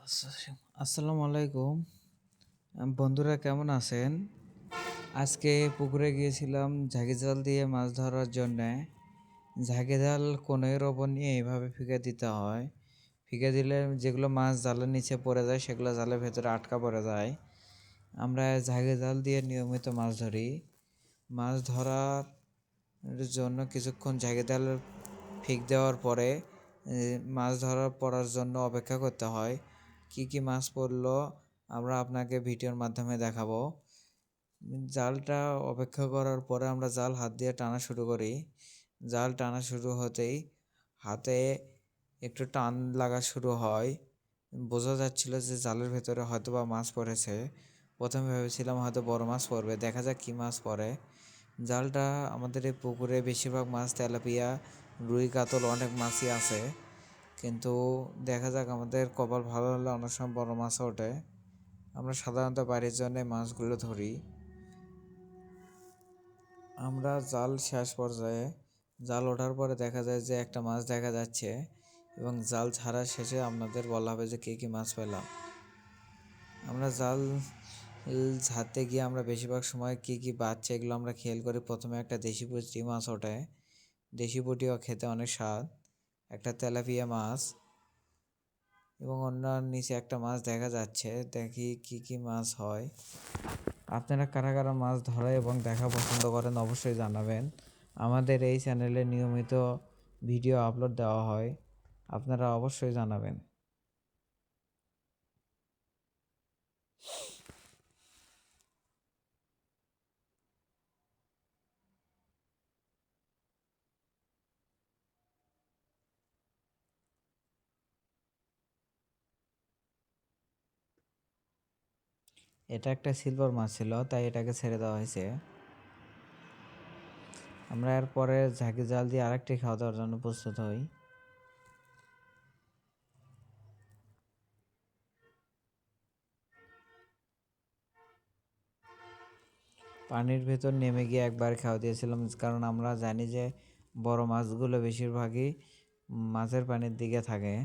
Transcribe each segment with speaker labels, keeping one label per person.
Speaker 1: আসসালামু আলাইকুম। বন্ধুরা কেমন আছেন? আজকে পুকুরে গিয়েছিলাম ঝাঁকি জাল দিয়ে মাছ ধরার জন্যে। ঝাঁকি জাল কনুইয়ের ওপর নিয়ে এইভাবে ফিকে দিতে হয়। ফিকে দিলে যেগুলো মাছ জালের নিচে পড়ে যায় সেগুলো জালের ভেতরে আটকা পড়ে যায়। আমরা ঝাঁকি জাল দিয়ে নিয়মিত মাছ ধরি। মাছ ধরার জন্য কিছুক্ষণ ঝাঁকি জাল ফিক দেওয়ার পরে মাছ পড়ার জন্য অপেক্ষা করতে হয়। কি মাছ পড়লো আমরা আপনাকে ভিডিওর মাধ্যমে দেখাবো। জালটা অপেক্ষা করার পরে আমরা জাল হাত দিয়ে টানা শুরু করি। জাল টানা শুরু হতেই হাতে একটু টান লাগা শুরু হয়। বোঝা যাচ্ছিল যে জালের ভেতরে হয়তো বা মাছ পড়েছে। প্রথমে ভেবেছিলাম হয়তো বড় মাছ পড়বে, দেখা যাক কী মাছ পড়ে। জালটা আমাদের এই পুকুরে বেশিরভাগ মাছ তেলাপিয়া, রুই, কাতল অনেক মাছই আছে, কিন্তু দেখা যাক আমাদের কপাল ভালো হলে অনেক সময় বড় মাছও ওঠে। আমরা সাধারণত বাড়ির জন্য মাছগুলো ধরি। আমরা জাল শেষ পর্যায়ে জাল ওঠার পরে দেখা যায় যে একটা মাছ দেখা যাচ্ছে, এবং জাল ছাড়া শেষে আপনাদের বলা হবে যে কী মাছ পেলাম। আমরা জাল ছাড়তে গিয়ে আমরা বেশিরভাগ সময় কী বাচ্চা এগুলো আমরা খেয়াল করি। প্রথমে একটা দেশি পুঁটি মাছ ওঠে, দেশি পুঁটিও খেতে অনেক স্বাদ। একটা তেলাপিয়া মাছ এবং অন্য নিচে একটা মাছ দেখা যাচ্ছে। দেখি কি মাছ হয়। আপনারা কারা কারা মাছ ধরা এবং দেখা পছন্দ করেন অবশ্যই জানাবেন। আমাদের এই চ্যানেলে নিয়মিত ভিডিও আপলোড দেওয়া হয়, আপনারা অবশ্যই জানাবেন। এটা একটা সিলভার মাছ ছিল, তাই এটাকে ছেড়ে দেওয়া হয়েছে। আমরা এরপরে ঝাঁকি জাল দিয়ে আরেকটি খাওয়া দাওয়ার জন্য প্রস্তুত হই। পানির ভেতর নেমে গিয়ে একবার খাওয়া দিয়েছিলাম, কারণ আমরা জানি যে বড় মাছগুলো বেশিরভাগই মাছের পানির দিকে থাকে।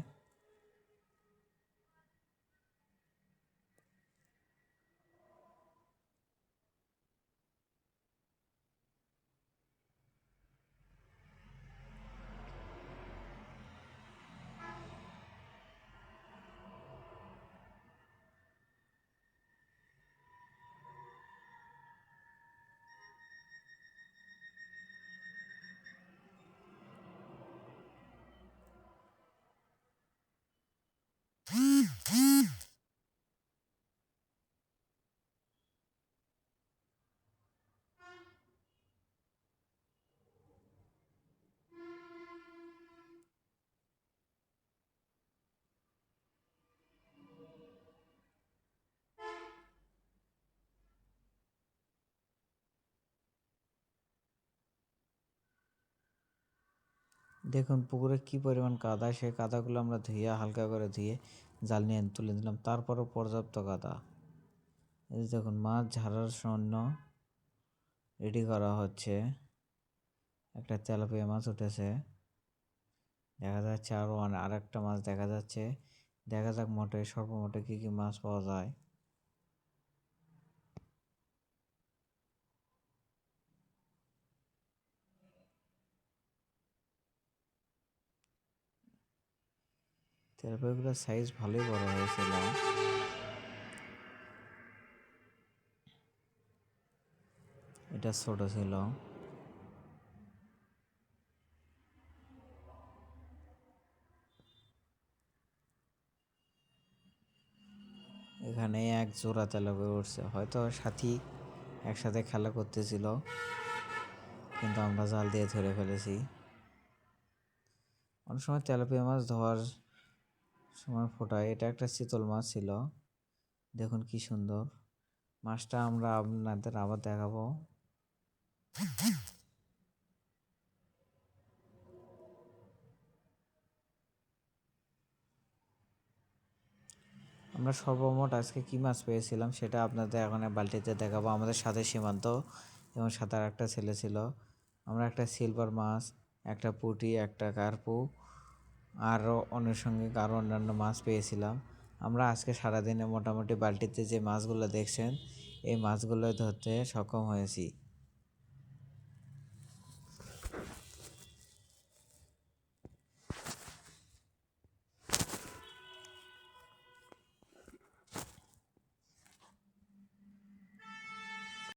Speaker 1: দেখুন পুকুরে কি পরিমাণ কাদা, সেই কাদাগুলো আমরা হালকা করে ধুয়ে জাল নিয়ে তুলে দিলাম। তারপরও পর্যাপ্ত কাদা। এই দেখুন মাছ ঝাড়ার জন্য রেডি করা হচ্ছে। একটা তেলাপিয়া মাছ উঠেছে, দেখা যাচ্ছে আরও আর একটা মাছ দেখা যাচ্ছে। দেখা যাক সর্বমোটে কী মাছ পাওয়া যায়। তেলাপিয়াগুলোর সাইজ ভালোই বড় হয়েছিল। এটা ছোট ছিল। এখানে এক জোড়া তেলাপিয়া উঠছে, হয়তো সাথী একসাথে খেলা করতেছিল, কিন্তু আমরা জাল দিয়ে ধরে ফেলেছি। অনেক সময় তেলাপিয়া মাছ ধোয়ার সময় ফোটায়। এটা একটা চিতল মাছ ছিল, দেখুন কি সুন্দর মাছটা। আমরা আপনাদের আবার দেখাবো। আমরা সর্বমোট আজকে কি মাছ পেয়েছিলাম সেটা আপনাদের এখন বালতিতে দেখাবো। আমাদের সাথে সীমান্ত এবং সাথে আর একটা ছেলে ছিল। আমরা একটা সিলভার মাছ, একটা পুঁটি, একটা কার্পু, আরও আনুষঙ্গিক আরও অন্যান্য মাছ পেয়েছিলাম। আমরা আজকে সারাদিনে মোটামুটি বালতিতে যে মাছগুলো দেখছেন এই মাছগুলো ধরতে সক্ষম হয়েছি।